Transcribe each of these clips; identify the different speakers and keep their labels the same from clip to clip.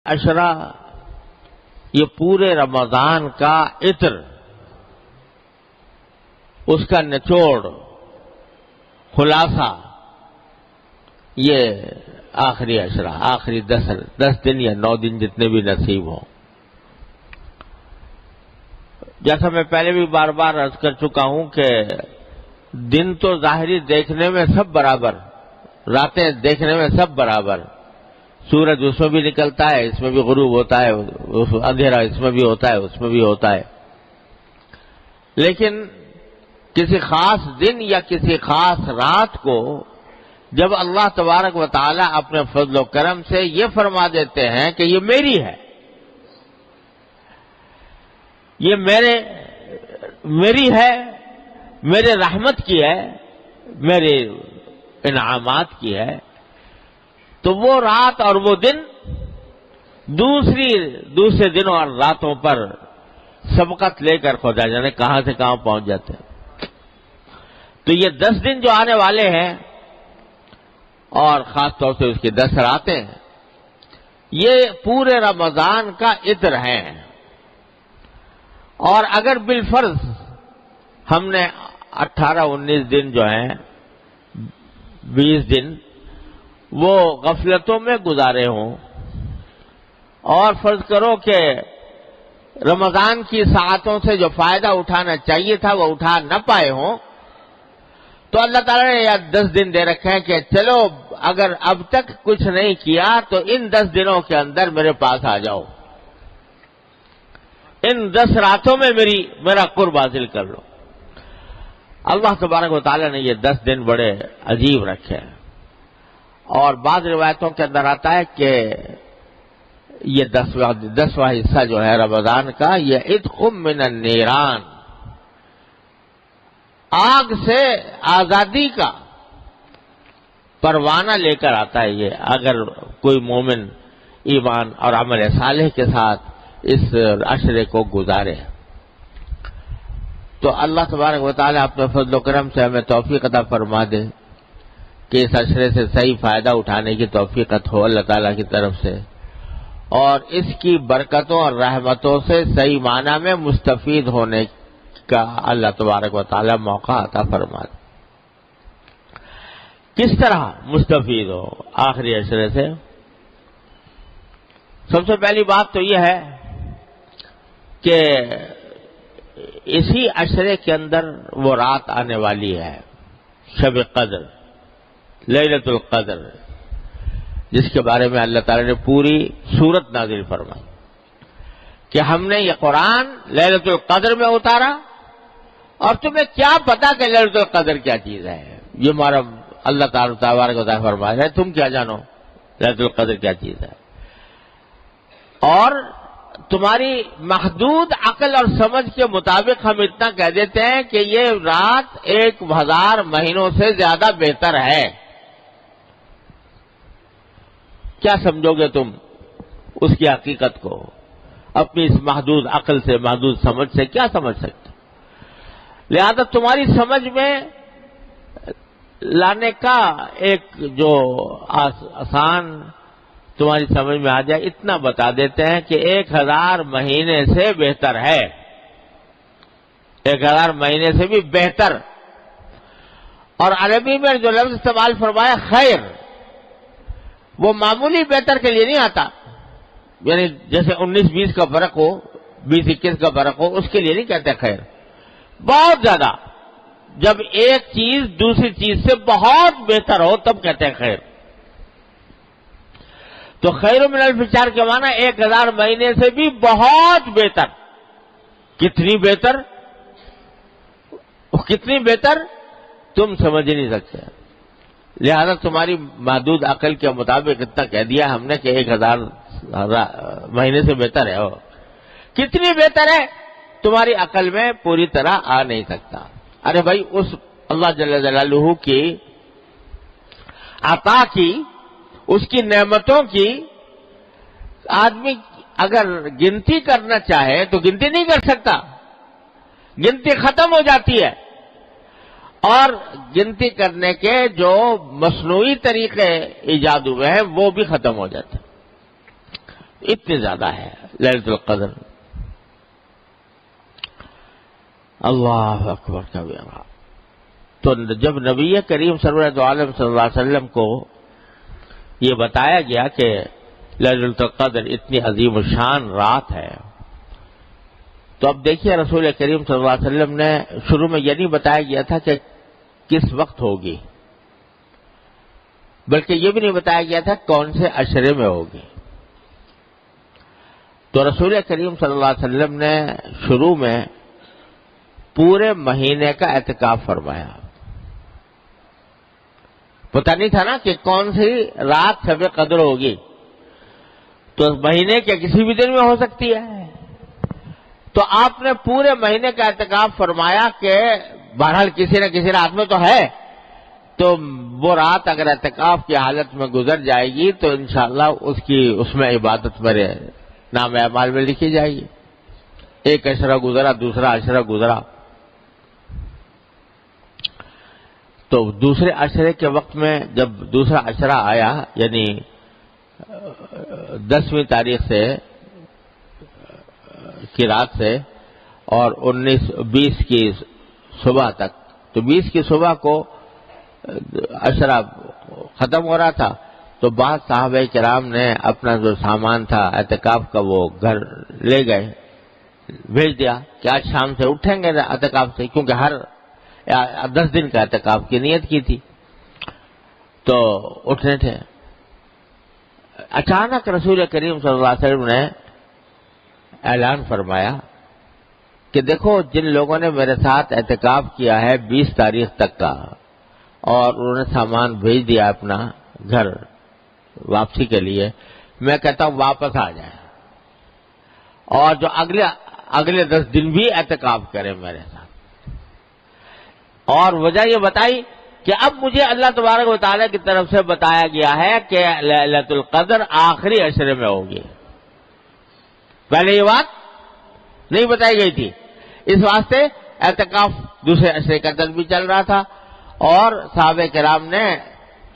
Speaker 1: عشرہ یہ پورے رمضان کا عطر، اس کا نچوڑ، خلاصہ، یہ آخری عشرہ، آخری 10 دن یا 9 دن جتنے بھی نصیب ہوں. جیسا میں پہلے بھی بار بار عرض کر چکا ہوں کہ دن تو ظاہری دیکھنے میں سب برابر، راتیں دیکھنے میں سب برابر، سورج اس میں بھی نکلتا ہے، اس میں بھی غروب ہوتا ہے، اندھیرا اس میں بھی ہوتا ہے، اس میں بھی ہوتا ہے. لیکن کسی خاص دن یا کسی خاص رات کو جب اللہ تبارک و تعالی اپنے فضل و کرم سے یہ فرما دیتے ہیں کہ یہ میری ہے، یہ میری ہے، میرے رحمت کی ہے، میرے انعامات کی ہے، تو وہ رات اور وہ دن دوسرے دنوں اور راتوں پر سبقت لے کر خدا جانے کہاں سے کہاں پہنچ جاتے ہیں. تو یہ 10 دن جو آنے والے ہیں اور خاص طور سے اس کی 10 راتیں، یہ پورے رمضان کا عطر ہیں. اور اگر بالفرض ہم نے 18-19 دن جو ہیں، 20 دن وہ غفلتوں میں گزارے ہوں، اور فرض کرو کہ رمضان کی ساعتوں سے جو فائدہ اٹھانا چاہیے تھا وہ اٹھا نہ پائے ہوں، تو اللہ تعالیٰ نے یہ 10 دن دے رکھے ہیں کہ چلو اگر اب تک کچھ نہیں کیا تو ان 10 دنوں کے اندر میرے پاس آ جاؤ، ان 10 راتوں میں میرا قرب حاصل کر لو. اللہ تبارک و تعالیٰ نے یہ 10 دن بڑے عجیب رکھے ہیں. اور بعض روایتوں کے اندر آتا ہے کہ یہ 10واں حصہ جو ہے رمضان کا، یہ عتق من النیران، آگ سے آزادی کا پروانہ لے کر آتا ہے. یہ اگر کوئی مومن ایمان اور عمل صالح کے ساتھ اس عشرے کو گزارے تو اللہ تبارک و تعالیٰ اپنے فضل و کرم سے ہمیں توفیق عطا فرما دے کہ اس عشرے سے صحیح فائدہ اٹھانے کی توفیق ہو اللہ تعالیٰ کی طرف سے، اور اس کی برکتوں اور رحمتوں سے صحیح معنی میں مستفید ہونے کا اللہ تبارک و تعالیٰ موقع عطا فرما دے. کس طرح مستفید ہو آخری عشرے سے؟ سب سے پہلی بات تو یہ ہے کہ اسی عشرے کے اندر وہ رات آنے والی ہے، شب قدر، لیلۃ القدر، جس کے بارے میں اللہ تعالی نے پوری سورت نازل فرمائی کہ ہم نے یہ قرآن لیلۃ القدر میں اتارا، اور تمہیں کیا پتا کہ لیلۃ القدر کیا چیز ہے؟ یہ ہمارا اللہ تعالی تبارک و تعالی فرما رہا ہے، تم کیا جانو لیلۃ القدر کیا چیز ہے؟ اور تمہاری محدود عقل اور سمجھ کے مطابق ہم اتنا کہہ دیتے ہیں کہ یہ رات 1000 مہینوں سے زیادہ بہتر ہے. کیا سمجھو گے تم اس کی حقیقت کو؟ اپنی اس محدود عقل سے، محدود سمجھ سے کیا سمجھ سکتے؟ لہذا تمہاری سمجھ میں لانے کا ایک جو آسان تمہاری سمجھ میں آ جائے اتنا بتا دیتے ہیں کہ 1000 مہینے سے بہتر ہے، 1000 مہینے سے بھی بہتر. اور عربی میں جو لفظ استعمال فرمایا خیر، وہ معمولی بہتر کے لیے نہیں آتا، یعنی جیسے 19-20 کا فرق ہو، 20-21 کا فرق ہو، اس کے لیے نہیں کہتے خیر. بہت زیادہ، جب ایک چیز دوسری چیز سے بہت بہتر ہو تب کہتے ہیں خیر. تو خیر من الف شہر کے معنی 1000 مہینے سے بھی بہت بہتر. کتنی بہتر؟ کتنی بہتر تم سمجھ نہیں سکتے. لہذا تمہاری محدود عقل کے مطابق اتنا کہہ دیا ہم نے کہ 1000 مہینے سے بہتر ہے. کتنی بہتر ہے تمہاری عقل میں پوری طرح آ نہیں سکتا. ارے بھائی، اس اللہ جل جلالہ کی عطا کی، اس کی نعمتوں کی آدمی اگر گنتی کرنا چاہے تو گنتی نہیں کر سکتا، گنتی ختم ہو جاتی ہے. اور گنتی کرنے کے جو مصنوعی طریقے ایجاد ہوئے ہیں وہ بھی ختم ہو جاتے ہیں. اتنی زیادہ ہے لیلۃ القدر. اللہ اکبر کبیرہ. تو جب نبی کریم سرورت عالم صلی اللہ علیہ وسلم کو یہ بتایا گیا کہ لیلۃ القدر اتنی عظیم الشان رات ہے، تو اب دیکھیے رسول کریم صلی اللہ علیہ وسلم نے شروع میں یہ نہیں بتایا گیا تھا کہ کس وقت ہوگی، بلکہ یہ بھی نہیں بتایا گیا تھا کون سے عشرے میں ہوگی. تو رسول کریم صلی اللہ علیہ وسلم نے شروع میں پورے مہینے کا اعتکاف فرمایا. پتہ نہیں تھا نا کہ کون سی رات شب قدر ہوگی، تو مہینے کے کسی بھی دن میں ہو سکتی ہے. تو آپ نے پورے مہینے کا اعتکاف فرمایا کہ بہرحال کسی نہ کسی رات میں تو ہے، تو وہ رات اگر اعتکاف کی حالت میں گزر جائے گی تو انشاءاللہ اس میں عبادت میرے نام اعمال میں لکھی جائے گی. ایک عشرہ گزرا، دوسرا عشرہ گزرا، تو دوسرے عشرے کے وقت میں جب دوسرا عشرہ آیا، یعنی 10ویں تاریخ سے کی رات سے اور 20 کی صبح تک، تو 20 کی صبح کو عشرہ ختم ہو رہا تھا، تو بعض صحابہ کرام نے اپنا جو سامان تھا اعتکاف کا وہ گھر لے گئے، بھیج دیا کہ آج شام سے اٹھیں گے اعتکاف سے، کیونکہ ہر 10 دن کا اعتکاف کی نیت کی تھی. تو اٹھنے تھے. اچانک رسول کریم صلی اللہ علیہ وسلم نے اعلان فرمایا کہ دیکھو جن لوگوں نے میرے ساتھ اعتکاف کیا ہے 20 تاریخ تک کا، اور انہوں نے سامان بھیج دیا اپنا گھر واپسی کے لیے، میں کہتا ہوں واپس آ جائیں، اور جو اگلے 10 دن بھی اعتکاف کریں میرے ساتھ. اور وجہ یہ بتائی کہ اب مجھے اللہ تبارک و تعالیٰ کی طرف سے بتایا گیا ہے کہ لیلۃ القدر آخری عشرے میں ہوگی. پہلے یہ بات نہیں بتائی گئی تھی، اس واسطے اعتکاف دوسرے عشرے کا دن بھی چل رہا تھا، اور صحابہ کرام نے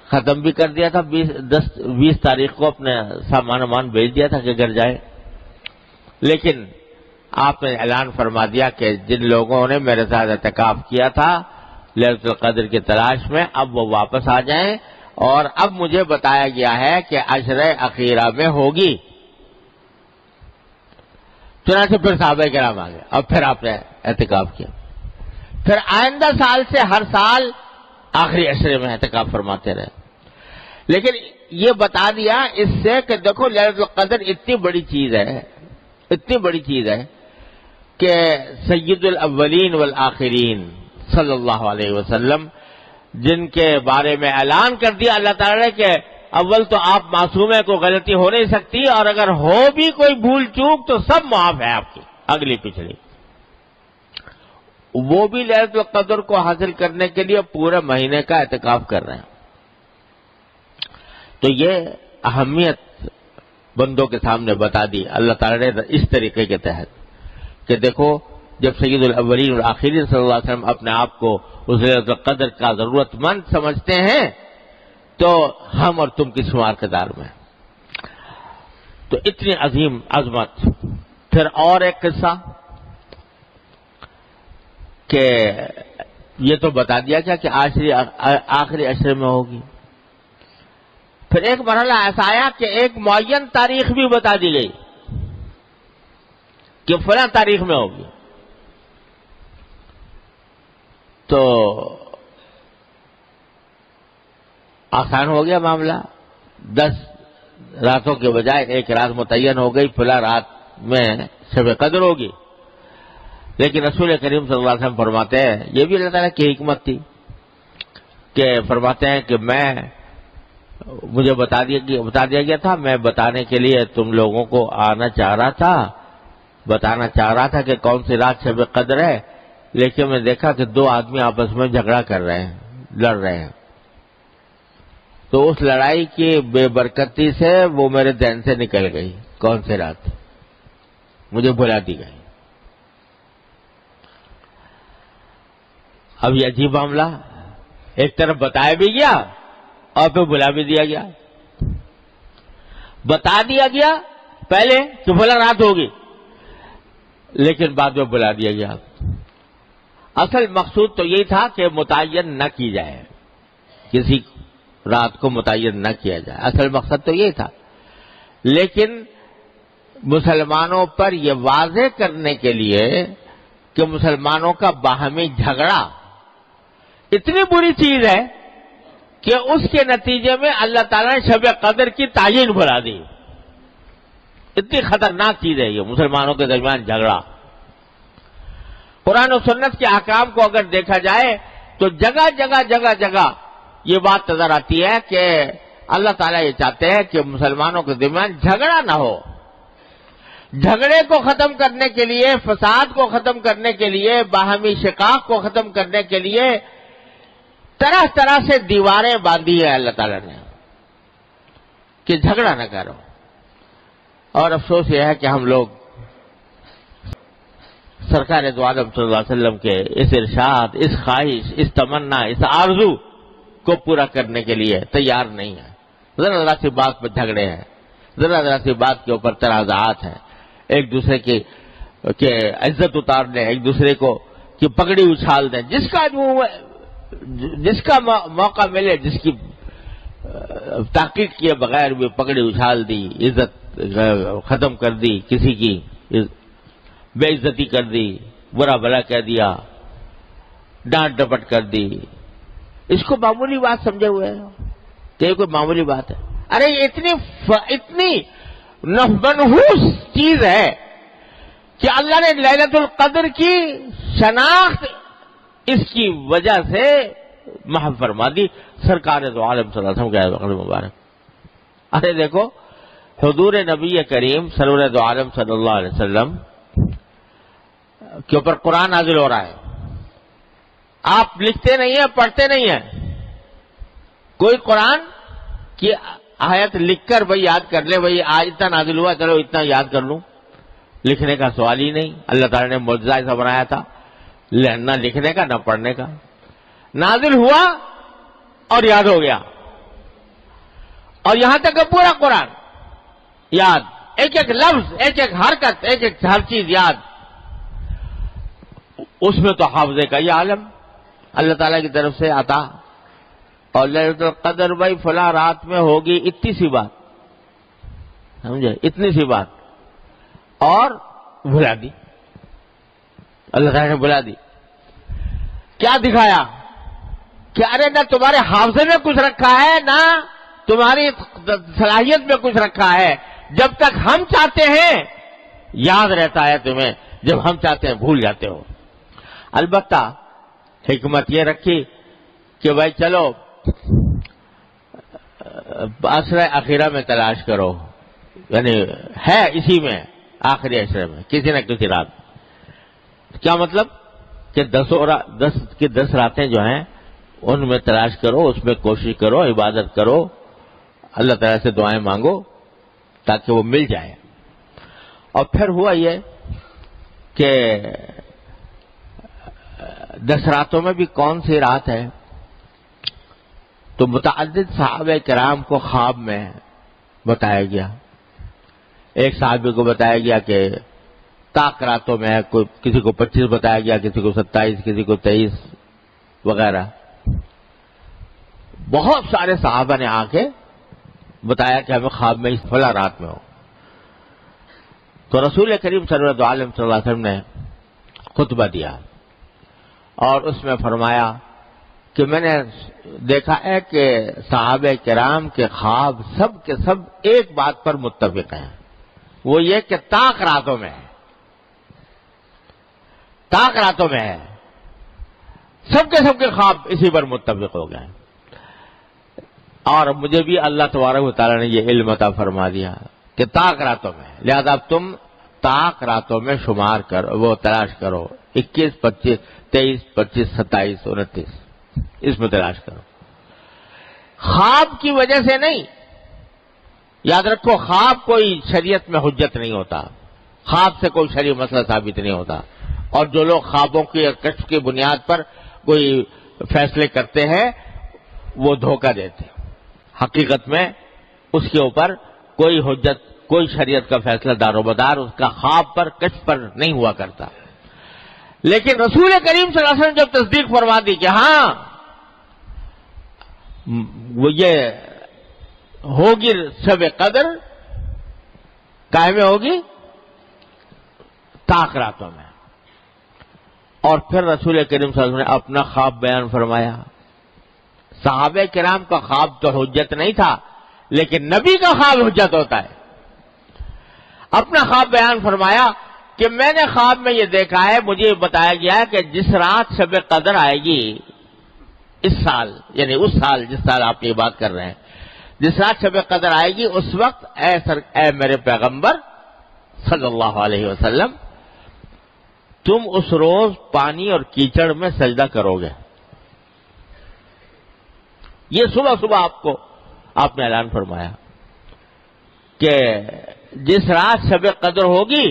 Speaker 1: ختم بھی کر دیا تھا. 20 تاریخ کو اپنے سامان بھیج دیا تھا کہ گھر جائے. لیکن آپ نے اعلان فرما دیا کہ جن لوگوں نے میرے ساتھ اعتکاف کیا تھا لیلۃ القدر کی تلاش میں، اب وہ واپس آ جائیں، اور اب مجھے بتایا گیا ہے کہ عشرہ اخیرہ میں ہوگی. چنانچہ پھر صحابہ کرام آ گئے، اب پھر آپ نے اعتکاف کیا. پھر آئندہ سال سے ہر سال آخری عشرے میں اعتکاف فرماتے رہے. لیکن یہ بتا دیا اس سے کہ دیکھو لیلۃ القدر اتنی بڑی چیز ہے کہ سید الاولین والآخرین صلی اللہ علیہ وسلم، جن کے بارے میں اعلان کر دیا اللہ تعالیٰ نے کہ اول تو آپ معصوم ہیں، کوئی غلطی ہو نہیں سکتی، اور اگر ہو بھی کوئی بھول چوک تو سب معاف ہے آپ کی، اگلی پچھلی. وہ بھی لیلۃ القدر کو حاصل کرنے کے لیے پورے مہینے کا اعتکاف کر رہے ہیں. تو یہ اہمیت بندوں کے سامنے بتا دی اللہ تعالیٰ نے اس طریقے کے تحت کہ دیکھو جب سید الاولین والآخرین صلی اللہ علیہ وسلم اپنے آپ کو اس لیلۃ القدر کا ضرورت مند سمجھتے ہیں تو ہم اور تم کس شمار کردار میں. تو اتنی عظیم عظمت. پھر اور ایک قصہ کہ یہ تو بتا دیا کیا کہ آخری عشرے میں ہوگی. پھر ایک مرحلہ ایسا آیا کہ ایک معین تاریخ بھی بتا دی گئی کہ فلاں تاریخ میں ہوگی. تو آسان ہو گیا معاملہ، 10 راتوں کے بجائے ایک رات متعین ہو گئی، فلاں رات میں شب قدر ہوگی. لیکن رسول کریم صلی اللہ علیہ وسلم فرماتے ہیں، یہ بھی اللہ تعالیٰ کی حکمت تھی کہ فرماتے ہیں کہ مجھے بتا دیا گیا تھا، میں بتانے کے لیے تم لوگوں کو آنا چاہ رہا تھا، بتانا چاہ رہا تھا کہ کون سی رات شب قدر ہے، لیکن میں دیکھا کہ 2 آدمی آپس میں جھگڑا کر رہے ہیں، لڑ رہے ہیں. تو اس لڑائی کی بے برکتی سے وہ میرے ذہن سے نکل گئی، کون سی رات مجھے بھلا دی گئی. اب یہ عجیب معاملہ، ایک طرف بتایا بھی گیا اور پھر بلا بھی دیا گیا. بتا دیا گیا پہلے کہ فلاں رات ہوگی، لیکن بعد میں بلا دیا گیا۔ اصل مقصود تو یہی تھا کہ متعین نہ کی جائے، کسی رات کو متعین نہ کیا جائے، اصل مقصد تو یہی تھا۔ لیکن مسلمانوں پر یہ واضح کرنے کے لیے کہ مسلمانوں کا باہمی جھگڑا اتنی بری چیز ہے کہ اس کے نتیجے میں اللہ تعالیٰ نے شب قدر کی تعین بنا دی۔ اتنی خطرناک چیز ہے یہ مسلمانوں کے درمیان جھگڑا۔ قرآن و سنت کے احکام کو اگر دیکھا جائے تو جگہ جگہ جگہ جگہ یہ بات نظر آتی ہے کہ اللہ تعالیٰ یہ چاہتے ہیں کہ مسلمانوں کے درمیان جھگڑا نہ ہو۔ جھگڑے کو ختم کرنے کے لیے، فساد کو ختم کرنے کے لیے، باہمی شقاق کو ختم کرنے کے لیے طرح طرح سے دیواریں باندھی ہے اللہ تعالیٰ نے کہ جھگڑا نہ کرو۔ اور افسوس یہ ہے کہ ہم لوگ سرکار دو عالم صلی اللہ علیہ وسلم کے اس ارشاد، اس خواہش، اس تمنا، اس آرزو کو پورا کرنے کے لیے تیار نہیں ہے۔ ذرا ذرا سی بات پر جھگڑے ہیں، ذرا ذرا سی بات کے اوپر تنازعات ہیں، ایک دوسرے کی عزت اتارنے، ایک دوسرے کو کی پگڑی اچھال دیں، جس کا موقع ملے، جس کی تحقیق کیے بغیر بھی پگڑی اچھال دی، عزت ختم کر دی، کسی کی بے عزتی کر دی، برا بھلا کہہ دیا، ڈانٹ ڈپٹ کر دی، اس کو معمولی بات سمجھے ہوئے ہیں کہ یہ کوئی معمولی بات ہے۔ ارے یہ اتنی منحوس چیز ہے کہ اللہ نے لیلۃ القدر کی شناخت اس کی وجہ سے محو فرما دی۔ سرکار دو عالم صلی اللہ علیہ وسلم کے عقل مبارک، ارے دیکھو حضور نبی کریم سرور دو عالم صلی اللہ علیہ وسلم کے اوپر قرآن نازل ہو رہا ہے، آپ لکھتے نہیں ہیں، پڑھتے نہیں ہیں، کوئی قرآن کی آیت لکھ کر بھئی یاد کر لے، بھئی آج اتنا نازل ہوا چلو اتنا یاد کر لوں، لکھنے کا سوال ہی نہیں۔ اللہ تعالیٰ نے معجزہ ایسا بنایا تھا، نہ لکھنے کا نہ پڑھنے کا، نازل ہوا اور یاد ہو گیا، اور یہاں تک کہ پورا قرآن یاد، ایک ایک لفظ، ایک ایک حرکت، ایک ایک ہر چیز یاد۔ اس میں تو حافظے کا یہ عالم اللہ تعالیٰ کی طرف سے عطا، اور لیلۃ القدر بھائی فلاں رات میں ہوگی، اتنی سی بات، سمجھے، اتنی سی بات، اور بھلا دی، اللہ تعالیٰ نے بلا دی۔ کیا دکھایا کہ ارے نہ تمہارے حافظے میں کچھ رکھا ہے، نہ تمہاری صلاحیت میں کچھ رکھا ہے، جب تک ہم چاہتے ہیں یاد رہتا ہے تمہیں، جب ہم چاہتے ہیں بھول جاتے ہو۔ البتہ حکمت یہ رکھی کہ بھائی چلو عشرہ اخیرہ میں تلاش کرو، یعنی ہے اسی میں آخری عشرے میں کسی نہ کسی رات۔ کیا مطلب کہ 10 راتیں جو ہیں ان میں تلاش کرو، اس میں کوشش کرو، عبادت کرو، اللہ تعالیٰ سے دعائیں مانگو تاکہ وہ مل جائے۔ اور پھر ہوا یہ کہ 10 راتوں میں بھی کون سی رات ہے، تو متعدد صحابہ کرام کو خواب میں بتایا گیا۔ ایک صحابی کو بتایا گیا کہ طاق راتوں میں ہے، کسی کو 25 بتایا گیا، کسی کو 27، کسی کو 23 وغیرہ۔ بہت سارے صحابہ نے آ کے بتایا کہ ہمیں خواب میں اس فلاں رات میں ہو۔ تو رسول کریم صلی اللہ علیہ وسلم نے خطبہ دیا اور اس میں فرمایا کہ میں نے دیکھا ہے کہ صحابہ کرام کے خواب سب کے سب ایک بات پر متفق ہیں، وہ یہ کہ طاق راتوں میں ہے، طاق راتوں میں ہے، سب کے خواب اسی پر متفق ہو گئے۔ اور مجھے بھی اللہ تبارک و تعالیٰ نے یہ علم عطا فرما دیا کہ طاق راتوں میں، لہذا اب تم طاق راتوں میں شمار کرو، وہ تلاش کرو، 21، 25، 23، 25، 27، 29 اس میں تلاش کرو۔ خواب کی وجہ سے نہیں، یاد رکھو خواب کوئی شریعت میں حجت نہیں ہوتا، خواب سے کوئی شرعی مسئلہ ثابت نہیں ہوتا، اور جو لوگ خوابوں کی کشف کی بنیاد پر کوئی فیصلے کرتے ہیں وہ دھوکہ دیتے ہیں، حقیقت میں اس کے اوپر کوئی حجت کوئی شریعت کا فیصلہ دار و مدار اس کا خواب پر کشف پر نہیں ہوا کرتا. لیکن رسول کریم صلی اللہ علیہ وسلم جب تصدیق فرما دی کہ ہاں وہ یہ ہوگی شب قدر قائم ہوگی طاق راتوں میں، اور پھر رسول کریم صلی اللہ علیہ وسلم نے اپنا خواب بیان فرمایا. صحابہ کرام کا خواب تو حجت نہیں تھا، لیکن نبی کا خواب حجت ہوتا ہے. اپنا خواب بیان فرمایا کہ میں نے خواب میں یہ دیکھا ہے، مجھے یہ بتایا گیا ہے کہ جس رات شب قدر آئے گی اس سال، یعنی اس سال جس سال آپ یہ بات کر رہے ہیں، جس رات شب قدر آئے گی اس وقت اے میرے پیغمبر صلی اللہ علیہ وسلم، تم اس روز پانی اور کیچڑ میں سجدہ کرو گے. یہ صبح صبح آپ نے اعلان فرمایا کہ جس رات شب قدر ہوگی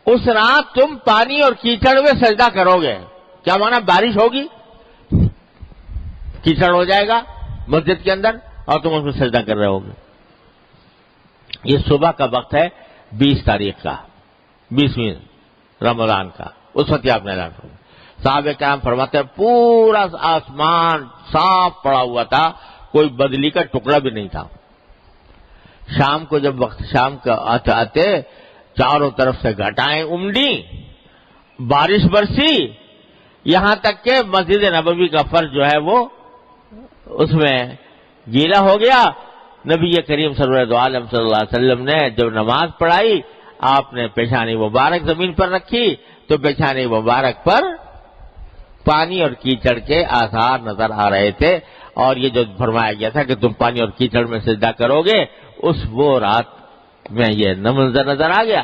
Speaker 1: اس رات تم پانی اور کیچڑ میں سجدہ کرو گے. کیا مانا؟ بارش ہوگی، کیچڑ ہو جائے گا مسجد کے اندر اور تم اس میں سجدہ کر رہے ہوگے. یہ صبح کا وقت ہے 20 تاریخ کا، 20ویں رمضان کا. اس وقت آپ نے اعلان فرمایا. صحابہ کرام فرماتے ہیں پورا آسمان صاف پڑا ہوا تھا، کوئی بدلی کا ٹکڑا بھی نہیں تھا. شام کو جب وقت شام کا آتے چاروں طرف سے گھٹائیں امڈی، بارش برسی، یہاں تک کہ مسجد نبوی کا فرش جو ہے وہ اس میں گیلا ہو گیا. نبی کریم صلی اللہ علیہ وسلم نے جب نماز پڑھائی، آپ نے پیشانی مبارک زمین پر رکھی تو پیشانی مبارک پر پانی اور کیچڑ کے آثار نظر آ رہے تھے. اور یہ جو فرمایا گیا تھا کہ تم پانی اور کیچڑ میں سجدہ کرو گے، وہ رات میں یہ منظر نظر آ گیا.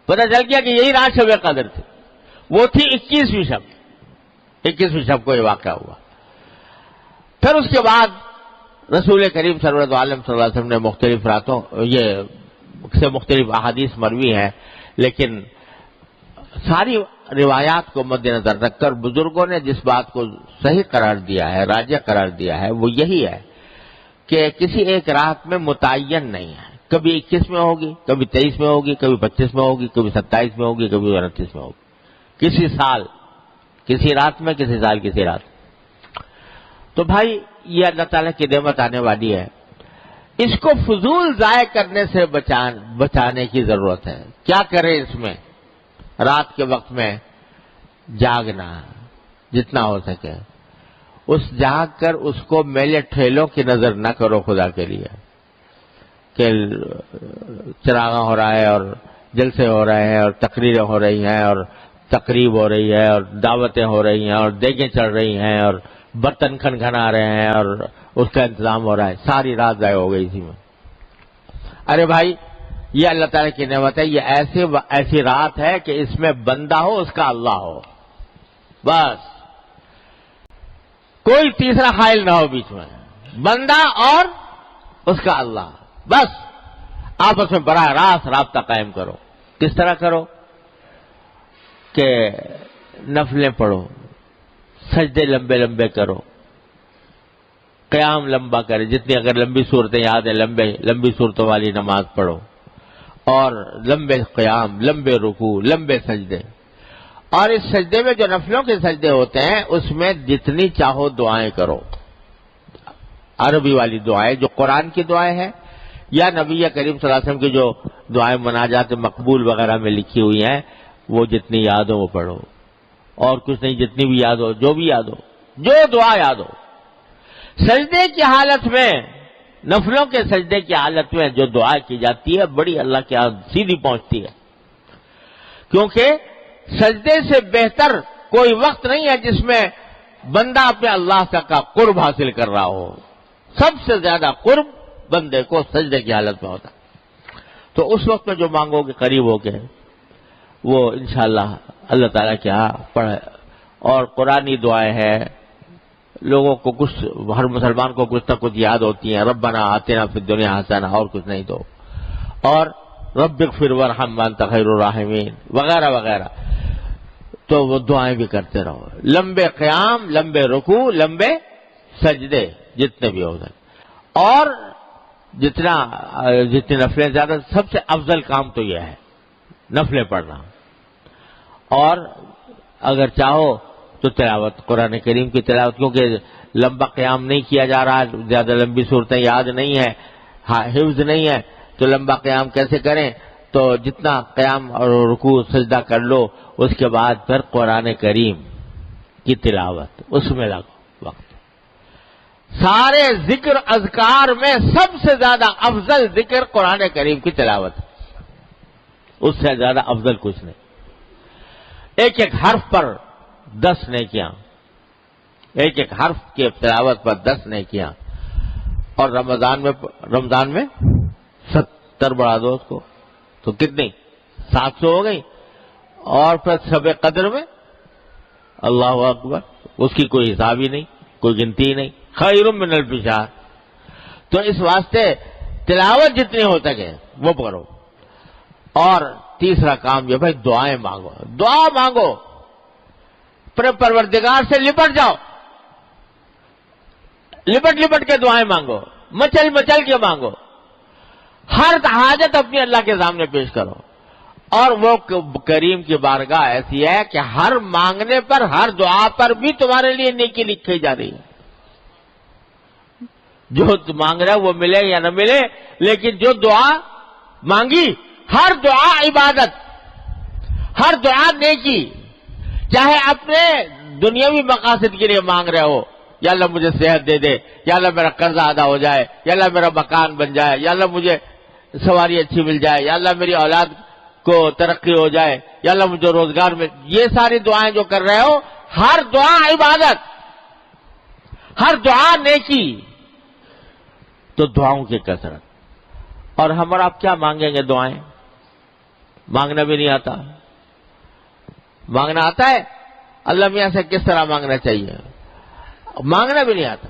Speaker 1: پتہ چل گیا کہ یہی رات شب قدر تھی. وہ تھی 21ویں شب. 21ویں شب کو یہ واقعہ ہوا. پھر اس کے بعد رسول کریم صلی اللہ علیہ وسلم نے مختلف راتوں یہ سے مختلف احادیث مروی ہیں، لیکن ساری روایات کو مد نظر رکھ کر بزرگوں نے جس بات کو صحیح قرار دیا ہے، راجح قرار دیا ہے، وہ یہی ہے کہ کسی ایک رات میں متعین نہیں ہے. کبھی 21 میں ہوگی، کبھی 23 میں ہوگی، کبھی 25 میں ہوگی، کبھی 27 میں ہوگی، کبھی 29 میں ہوگی. کسی سال کسی رات میں، کسی سال کسی رات. تو بھائی یہ اللہ تعالیٰ کی نعمت آنے والی ہے، اس کو فضول ضائع کرنے سے بچانے کی ضرورت ہے. کیا کریں اس میں؟ رات کے وقت میں جاگنا جتنا ہو سکے. اس جاگ کر اس کو میلے ٹھیلوں کی نظر نہ کرو خدا کے لیے کہ چراغاں ہو رہا ہے اور جلسے ہو رہے ہیں اور تقریریں ہو رہی ہیں اور تقریب ہو رہی ہے اور دعوتیں ہو رہی ہیں اور دیگیں چڑھ رہی ہیں اور برتن کھنکھنا رہے ہیں اور اس کا انتظام ہو رہا ہے. ساری رات ضائع ہو گئی اسی میں. ارے بھائی یہ اللہ تعالیٰ کی نعمت ہے. یہ ایسی رات ہے کہ اس میں بندہ ہو، اس کا اللہ ہو. بس کوئی تیسرا حائل نہ ہو بیچ میں. بندہ اور اس کا اللہ. بس آپس میں براہ راست رابطہ قائم کرو. کس طرح کرو؟ کہ نفلیں پڑھو، سجدے لمبے لمبے کرو، قیام لمبا کرے. جتنی اگر لمبی صورتیں یاد ہیں لمبی صورتوں والی نماز پڑھو، اور لمبے قیام، لمبے رکوع، لمبے سجدے. اور اس سجدے میں جو نفلوں کے سجدے ہوتے ہیں اس میں جتنی چاہو دعائیں کرو. عربی والی دعائیں جو قرآن کی دعائیں ہیں یا نبی کریم صلی اللہ علیہ وسلم کی جو دعائیں مناجات مقبول وغیرہ میں لکھی ہوئی ہیں، وہ جتنی یاد ہو وہ پڑھو. اور کچھ نہیں، جتنی بھی یاد ہو، جو بھی یاد ہو، جو دعا یاد ہو. سجدے کی حالت میں، نفلوں کے سجدے کی حالت میں جو دعا کی جاتی ہے بڑی اللہ کے ہاں سیدھی پہنچتی ہے. کیونکہ سجدے سے بہتر کوئی وقت نہیں ہے جس میں بندہ اپنے اللہ کا قرب حاصل کر رہا ہو. سب سے زیادہ قرب بندے کو سجدے کی حالت میں ہوتا. تو اس وقت میں جو مانگو گے قریب ہو کے وہ انشاءاللہ اللہ تعالیٰ کے ہاں پڑھے. اور قرآنی دعائیں ہیں، لوگوں کو کچھ، ہر مسلمان کو کچھ نہ کچھ یاد ہوتی ہیں. ربنا آتنا فی الدنیا حسنہ، اور کچھ نہیں تو. اور رب اغفر وارحم وانت خیر الراحمین وغیرہ وغیرہ. تو وہ دعائیں بھی کرتے رہو. لمبے قیام، لمبے رکوع، لمبے سجدے جتنے بھی ہو سکے. اور جتنی نفلیں زیادہ، سب سے افضل کام تو یہ ہے نفلیں پڑھنا. اور اگر چاہو تو تلاوت، قرآن کریم کی تلاوت، کیونکہ لمبا قیام نہیں کیا جا رہا، زیادہ لمبی صورتیں یاد نہیں ہے، حفظ نہیں ہے، تو لمبا قیام کیسے کریں؟ تو جتنا قیام اور رکوع سجدہ کر لو، اس کے بعد پھر قرآن کریم کی تلاوت، اس میں لگو وقت. سارے ذکر اذکار میں سب سے زیادہ افضل ذکر قرآن کریم کی تلاوت، اس سے زیادہ افضل کچھ نہیں. ایک ایک حرف پر 10 نیکیاں، ایک ایک حرف کی تلاوت پر 10 نیکیاں. اور رمضان میں 70 بڑھا دو اس کو تو کتنی 700 ہو گئی. اور پھر شب قدر میں اللہ اکبر، اس کی کوئی حساب ہی نہیں، کوئی گنتی نہیں. خیر من الف شہر. تو اس واسطے تلاوت جتنی ہو سکے وہ کرو. اور تیسرا کام یہ بھائی دعائیں مانگو، دعا مانگو، اپنے پروردگار سے لپٹ جاؤ، لپٹ کے دعائیں مانگو، مچل کے مانگو. ہر حاجت اپنی اللہ کے سامنے پیش کرو. اور وہ کریم کی بارگاہ ایسی ہے کہ ہر مانگنے پر، ہر دعا پر بھی تمہارے لیے نیکی لکھی جا رہی ہے. جو مانگ رہا ہے وہ ملے یا نہ ملے، لیکن جو دعا مانگی، ہر دعا عبادت، ہر دعا نیکی. چاہے اپنے دنیاوی مقاصد کے لیے مانگ رہے ہو، یا اللہ مجھے صحت دے دے، یا اللہ میرا قرضہ ادا ہو جائے، یا اللہ میرا مکان بن جائے، یا اللہ مجھے سواری اچھی مل جائے، یا اللہ میری اولاد کو ترقی ہو جائے، یا اللہ مجھے روزگار مل. یہ ساری دعائیں جو کر رہے ہو، ہر دعا عبادت، ہر دعا نیکی. تو دعاؤں کی کثرت. اور ہم اور آپ کیا مانگیں گے؟ دعائیں مانگنا بھی نہیں آتا. مانگنا آتا ہے؟ اللہ میاں سے کس طرح مانگنا چاہیے مانگنا بھی نہیں آتا.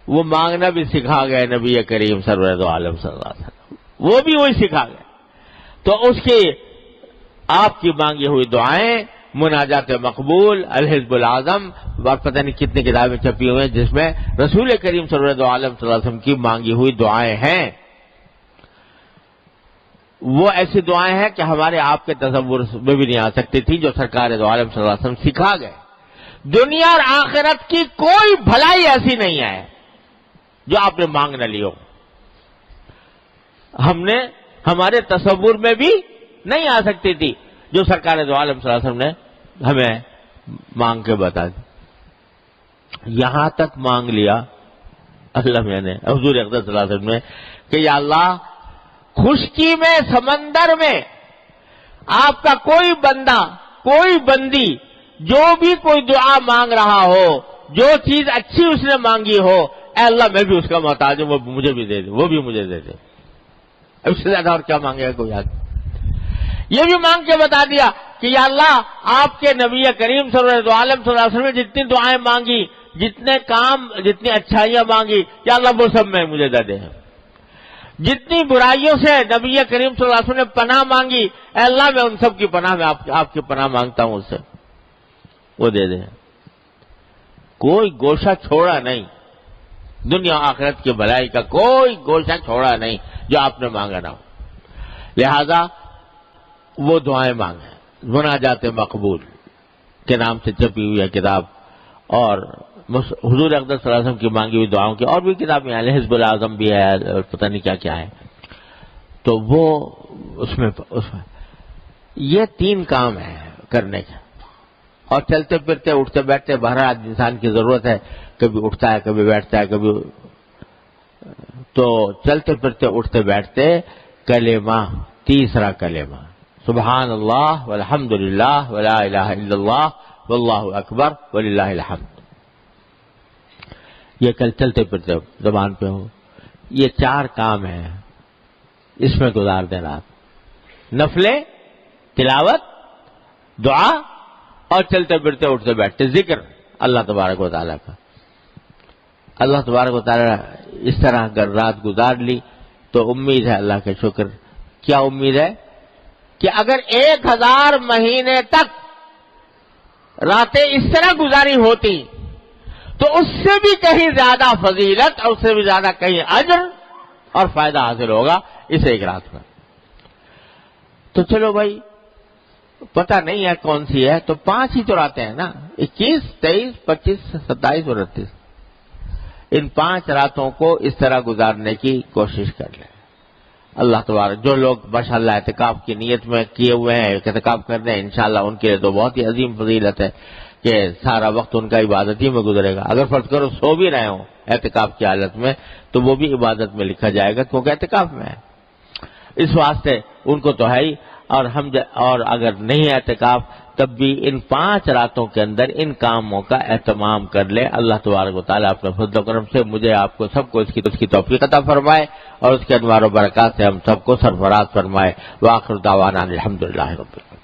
Speaker 1: وہ مانگنا بھی سکھا گئے نبی کریم سرور دو عالم صلی اللہ علیہ وسلم، وہ بھی وہی سکھا گئے. تو اس کی آپ کی مانگی ہوئی دعائیں، مناجات مقبول، الحزب العظم، اور پتہ نہیں کتنی کتابیں چھپی ہوئی ہیں جس میں رسول کریم صلی اللہ علیہ وسلم کی مانگی ہوئی دعائیں ہیں. وہ ایسی دعائیں ہیں کہ ہمارے آپ کے تصور میں بھی نہیں آ سکتی تھی، جو سرکار دو عالم صلی اللہ علیہ وسلم سکھا گئے. دنیا اور آخرت کی کوئی بھلائی ایسی نہیں ہے جو آپ نے مانگ نہ لی ہو. ہمارے تصور میں بھی نہیں آ سکتی تھی جو سرکار دو عالم صلی اللہ علیہ وسلم نے ہمیں مانگ کے بتا دی. یہاں تک مانگ لیا اللہ میں نے، حضور اقدس صلی اللہ علیہ وسلم نے، کہ یا اللہ خشکی میں، سمندر میں آپ کا کوئی بندہ، کوئی بندی جو بھی کوئی دعا مانگ رہا ہو، جو چیز اچھی اس نے مانگی ہو، اے اللہ میں بھی اس کا محتاج ہوں، وہ مجھے بھی دے دے، وہ بھی مجھے دے دے. اس سے زیادہ اور کیا مانگے گا کوئی آدمی؟ یہ بھی مانگ کے بتا دیا کہ یا اللہ آپ کے نبی کریم صلی اللہ علیہ وسلم نے جتنی دعائیں مانگی، جتنے کام، جتنی اچھائیاں مانگی، یا اللہ وہ سب میں مجھے دے دے. جتنی برائیوں سے نبی کریم صلی اللہ علیہ وسلم نے پناہ مانگی، اے اللہ میں ان سب کی پناہ میں آپ کی پناہ مانگتا ہوں، اس سے وہ دے دے. کوئی گوشہ چھوڑا نہیں، دنیا آخرت کی بھلائی کا کوئی گوشہ چھوڑا نہیں جو آپ نے مانگا نہ ہو. لہذا وہ دعائیں مانگیں. مناجات مقبول کے نام سے چھپی ہوئی ہے کتاب، اور حضور اقدس صلی اللہ علیہ وسلم کی مانگی ہوئی دعاؤں کی اور بھی کتابیں ہیں، حزب العظم بھی ہے، اور پتہ نہیں کیا کیا ہے. تو وہ اس میں یہ 3 کام ہیں کرنے کے. اور چلتے پھرتے، اٹھتے بیٹھتے، بہرحال انسان کی ضرورت ہے، کبھی اٹھتا ہے، کبھی بیٹھتا ہے، کبھی. تو چلتے پھرتے، اٹھتے بیٹھتے کلمہ، تیسرا کلمہ، سبحان اللہ والحمد للہ ولا الہ الا اللہ واللہ اکبر وللہ الحمد. یہ کل چلتے پھرتے زبان پہ ہو. یہ 4 کام ہیں، اس میں گزار دیں رات. نفلیں، تلاوت، دعا، اور چلتے پھرتے اٹھتے بیٹھتے ذکر اللہ تبارک و تعالیٰ کا. اللہ تبارک و تعالیٰ اس طرح اگر رات گزار لی تو امید ہے اللہ کا شکر. کیا امید ہے؟ کہ اگر 1000 مہینے تک راتیں اس طرح گزاری ہوتی تو اس سے بھی کہیں زیادہ فضیلت، اور اس سے بھی زیادہ کہیں اجر اور فائدہ حاصل ہوگا اس ایک رات میں۔ تو چلو بھائی پتہ نہیں ہے کون سی ہے، تو 5 ہی تو راتیں ہیں نا، 21، 23، 25، 27 اور 29۔ ان 5 راتوں کو اس طرح گزارنے کی کوشش کر لیں۔ اللہ تبارک، جو لوگ ماشاءاللہ اعتکاف کی نیت میں کیے ہوئے ہیں، اعتکاف کر رہے ہیں، انشاءاللہ ان کے لیے تو بہت ہی عظیم فضیلت ہے کہ سارا وقت ان کا عبادت ہی میں گزرے گا۔ اگر فرض کرو سو بھی رہے ہوں اعتکاف کی حالت میں تو وہ بھی عبادت میں لکھا جائے گا، کیونکہ اعتکاف میں ہے۔ اس واسطے ان کو تو ہے ہی، اور اگر نہیں اعتکاف تب بھی ان 5 راتوں کے اندر ان کاموں کا اہتمام کر لے۔ اللہ تبارک و تعالیٰ اپنے فضل و کرم سے مجھے، آپ کو، سب کو اس کی توفیق عطا فرمائے اور اس کے انوار و برکات سے ہم سب کو سرفراز فرمائے۔ وآخر دعوانا الحمدللہ رب العالمین۔